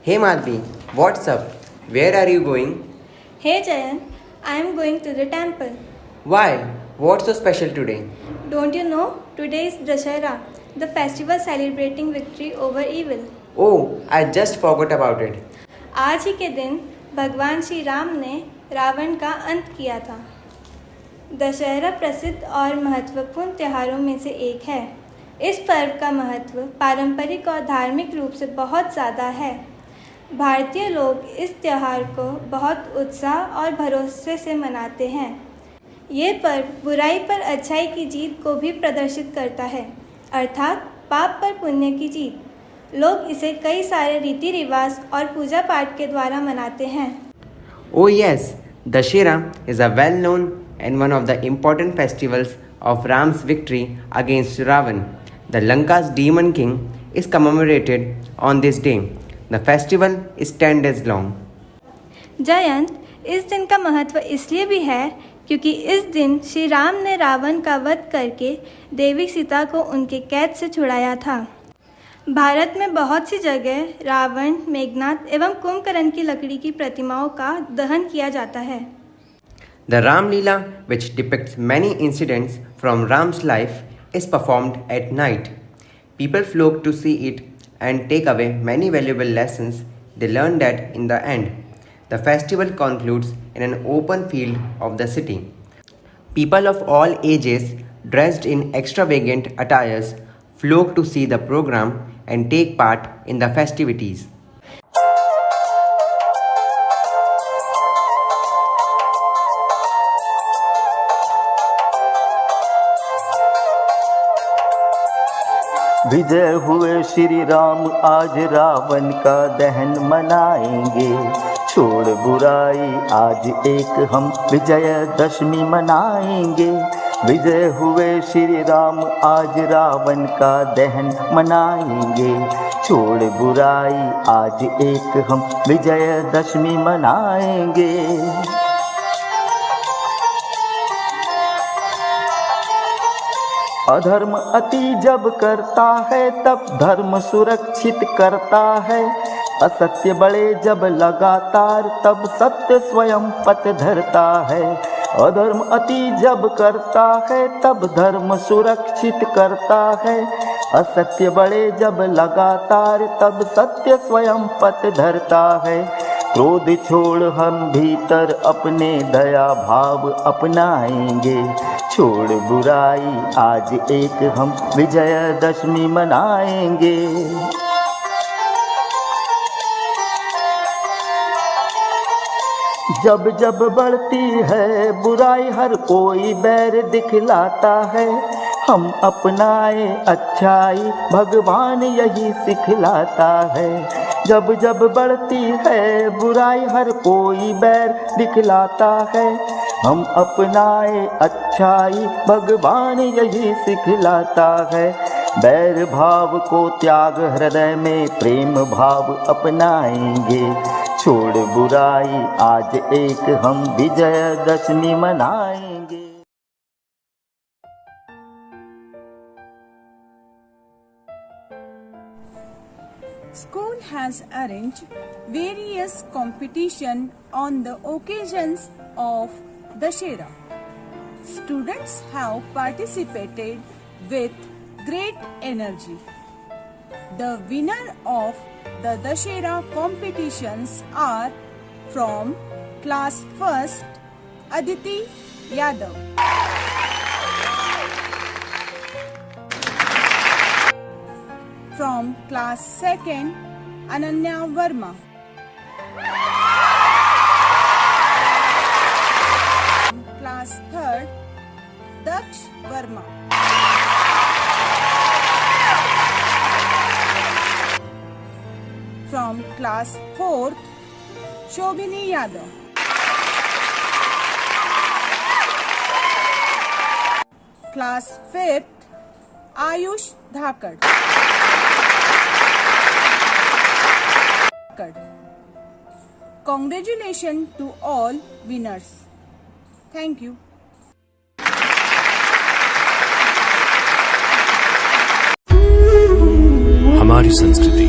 Hey Madhvi, what's up? Where are you going? Hey Jayan, I am going to the temple. Why? What's so special today? Don't you know? Today is Dashera, the festival celebrating victory over evil. Oh, I just forgot about it. आज ही के दिन भगवान श्री राम ने रावण का अंत किया था। दशहरा प्रसिद्ध और महत्वपूर्ण त्योहारों में से एक है। इस पर्व का महत्व पारंपरिक और धार्मिक रूप से बहुत ज़्यादा है। भारतीय लोग इस त्योहार को बहुत उत्साह और भरोसे से मनाते हैं। ये पर्व बुराई पर अच्छाई की जीत को भी प्रदर्शित करता है, अर्थात पाप पर पुण्य की जीत। लोग इसे कई सारे रीति रिवाज और पूजा पाठ के द्वारा मनाते हैं। Oh yes, Dashera is a well-known and one of the important festivals of Ram's victory against Ravan. The Lanka's demon king is commemorated on this day. The festival is 10 days long. Jayant, इस दिन का महत्व इसलिए भी है क्योंकि इस दिन श्री राम ने रावण का वध करके देवी सीता को उनके कैद से छुड़ाया था। भारत में बहुत सी जगह रावण, मेघनाद एवं कुंभकर्ण की लकड़ी की प्रतिमाओं का दहन किया जाता है। The Ram Leela, which depicts many incidents from Ram's life, is performed at night. People flock to see it and take away many valuable lessons they learn that in the end. The festival concludes in an open field of the city. People of all ages, dressed in extravagant attires, flock to see the program and take part in the festivities. विजय हुए श्री राम, आज रावण का दहन मनाएंगे। छोड़ बुराई, आज एक हम विजयदशमी मनाएंगे। विजय हुए श्री राम, आज रावण का दहन मनाएंगे। छोड़ बुराई, आज एक हम विजयदशमी मनाएंगे। अधर्म अति जब करता है तब धर्म सुरक्षित करता है। असत्य बड़े जब लगातार तब सत्य स्वयं पथ धरता है। अधर्म अति जब करता है तब धर्म सुरक्षित करता है। असत्य बड़े जब लगातार तब सत्य स्वयं पथ धरता है। क्रोध छोड़ हम भीतर अपने दया भाव अपनाएंगे। छोड़ बुराई, आज एक हम विजयदशमी मनाएंगे। जब जब बढ़ती है बुराई, हर कोई बैर दिखलाता है। हम अपनाए अच्छाई, भगवान यही सिखलाता है। जब जब बढ़ती है बुराई, हर कोई बैर दिखलाता है। हम अपनाए अच्छाई, भगवान यही सिखलाता है। बैर भाव को त्याग, हृदय में प्रेम भाव अपनाएंगे। छोड़ बुराई, आज एक हम विजयदशमी मनाएंगे। School has arranged various competition on the occasions of Dashera. Students have participated with great energy. The winner of the Dashera competitions are from class 1st Aditi Yadav, from class 2nd Ananya Verma, from class 3rd Daksh Verma, from class 4th Shobhini Yadav, class 5th Ayush Dhakad. Congratulations to all winners. Thank you. हमारी संस्कृति,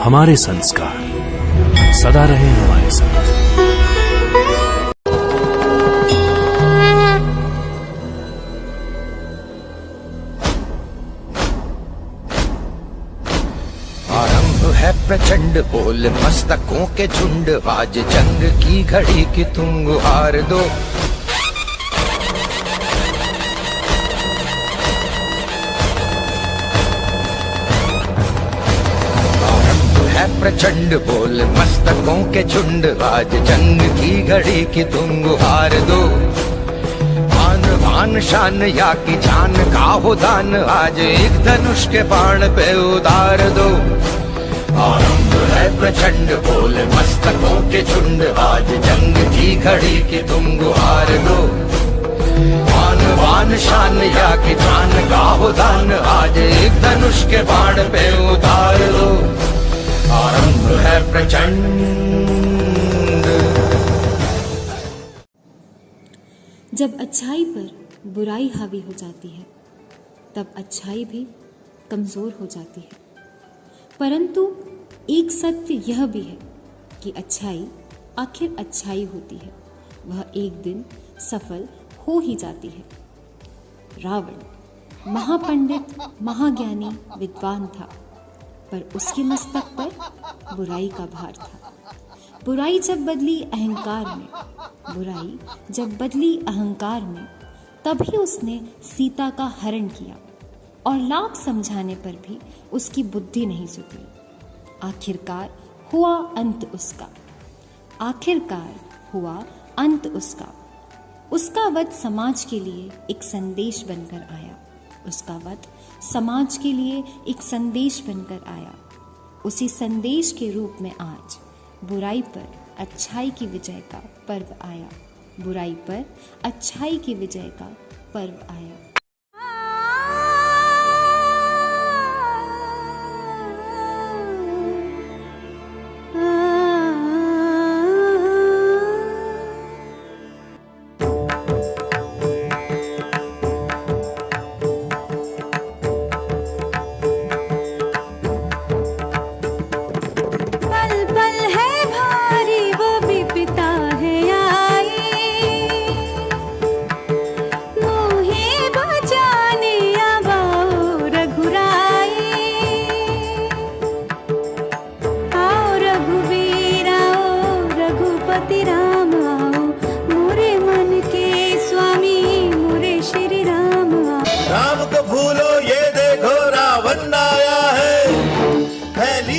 हमारे संस्कार, सदा रहे हमारे साथ। आरंभ है प्रचंड बोल मस्तकों के झुंड, आज जंग की घड़ी की तुम गुहार दो। प्रचंड बोल मस्तकों के झुंड, आज जंग की घड़ी की तुम गुहार दो। आन बान शान या की जान का हो दान, आज एक धनुष के बाण पे उतार दो। आरंभ है प्रचंड बोल मस्तकों के झुंड, आज जंग की घड़ी की तुम गुहार दो। आन बान शान या की जान का हो दान, आज एक धनुष के बाण पे उतार दो। आरंभ है प्रचंड। जब अच्छाई पर बुराई हावी हो जाती है, तब अच्छाई भी कमज़ोर हो जाती है। परंतु एक सत्य यह भी है कि अच्छाई आखिर अच्छाई होती है, वह एक दिन सफल हो ही जाती है। रावण महापंडित, महाज्ञानी, विद्वान था, पर उसके मस्तक पर बुराई का भार था। बुराई जब बदली अहंकार में, बुराई जब बदली अहंकार में, तभी उसने सीता का हरण किया और लाख समझाने पर भी उसकी बुद्धि नहीं सुधरी। आखिरकार हुआ अंत उसका, आखिरकार हुआ अंत उसका। उसका वध समाज के लिए एक संदेश बनकर आया, उसका वध समाज के लिए एक संदेश बनकर आया। उसी संदेश के रूप में आज बुराई पर अच्छाई की विजय का पर्व आया, बुराई पर अच्छाई की विजय का पर्व आया।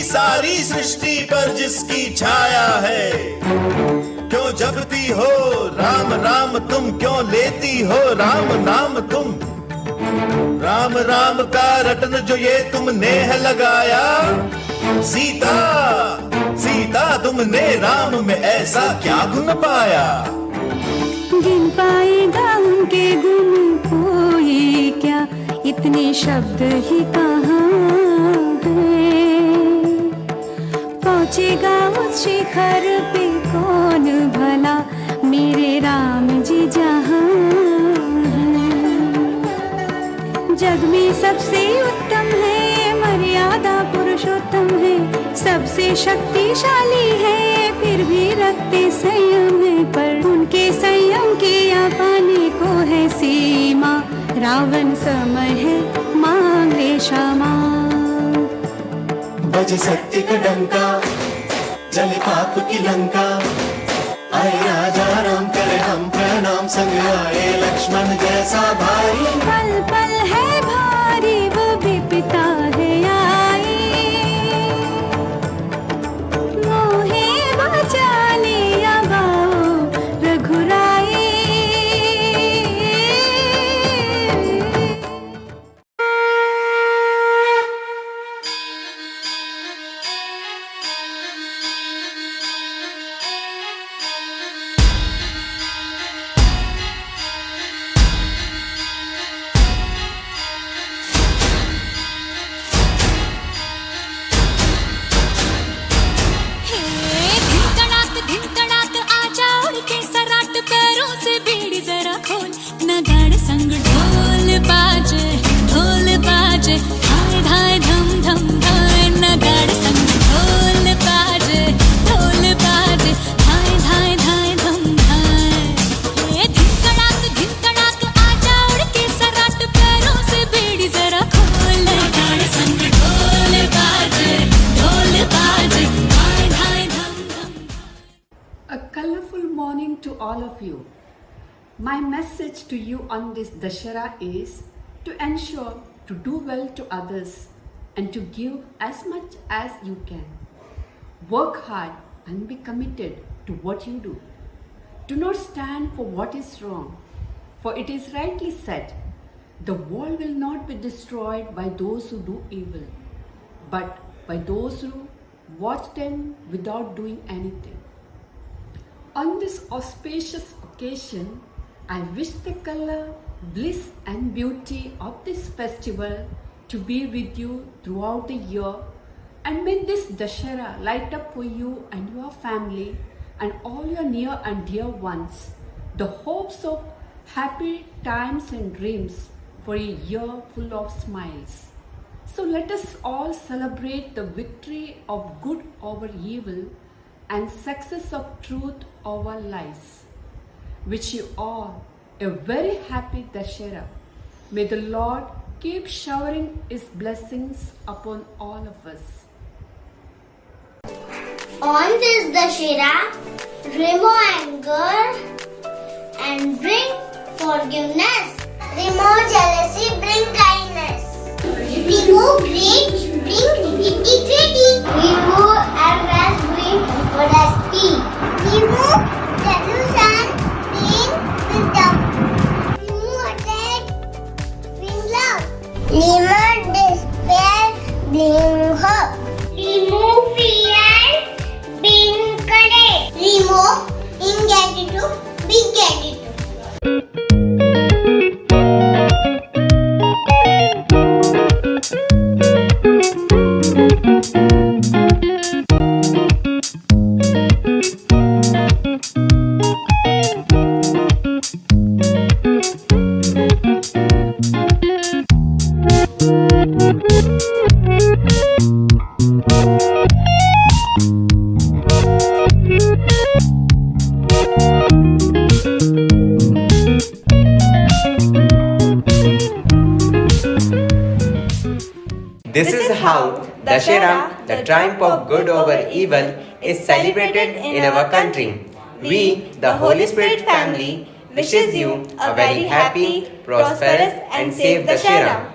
सारी सृष्टि पर जिसकी छाया है, क्यों जपती हो राम राम तुम, क्यों लेती हो राम नाम तुम। राम राम का रटन जो ये तुमने है लगाया, सीता सीता तुमने राम में ऐसा क्या गुण पाया। गिन पाएगा उनके गुण कोई क्या, इतने शब्द ही कहाँ है। पहुँचेगा उस शिखर पे कौन भला, मेरे राम जी जहाँ हैं। जग में सबसे उत्तम है, मर्यादा पुरुषोत्तम है, सबसे शक्तिशाली है, फिर भी रखते संयम है। पर उनके संयम के या पाने को है सीमा, रावण समय है मांग ले क्षमा। बजे सत्य का डंका, जले पाप की लंका, आए राजा राम करे हम प्रणाम, संग आए लक्ष्मण जैसा भाई। पल पल है भारी वो भी पिता है आई, मोहे बचा लिया बाओ रघुराई। morning to all of you. My message to you on this Dashera is to ensure to do well to others and to give as much as you can. Work hard and be committed to what you do. Do not stand for what is wrong, for it is rightly said, the world will not be destroyed by those who do evil, but by those who watch them without doing anything. On this auspicious occasion, I wish the color, bliss and beauty of this festival to be with you throughout the year, and may this Dashera light up for you and your family and all your near and dear ones the hopes of happy times and dreams for a year full of smiles. So let us all celebrate the victory of good over evil and success of truth over lies. Wish you all a very happy Dashera. May the Lord keep showering His blessings upon all of us. On this Dashera, remove anger and bring forgiveness. Remove jealousy, bring kindness. Remove greed, bring integrity. Remove arrogance, bring modesty. Remove delusion, bring wisdom. Remove attack, bring love. Remove despair, bring hope. Remove fear, bring courage. Remove ingratitude, bring gratitude. This is how Dashera, the triumph of good over evil, is celebrated in our country. We, the Holy Spirit family, wishes you a very happy, prosperous and safe Dashera.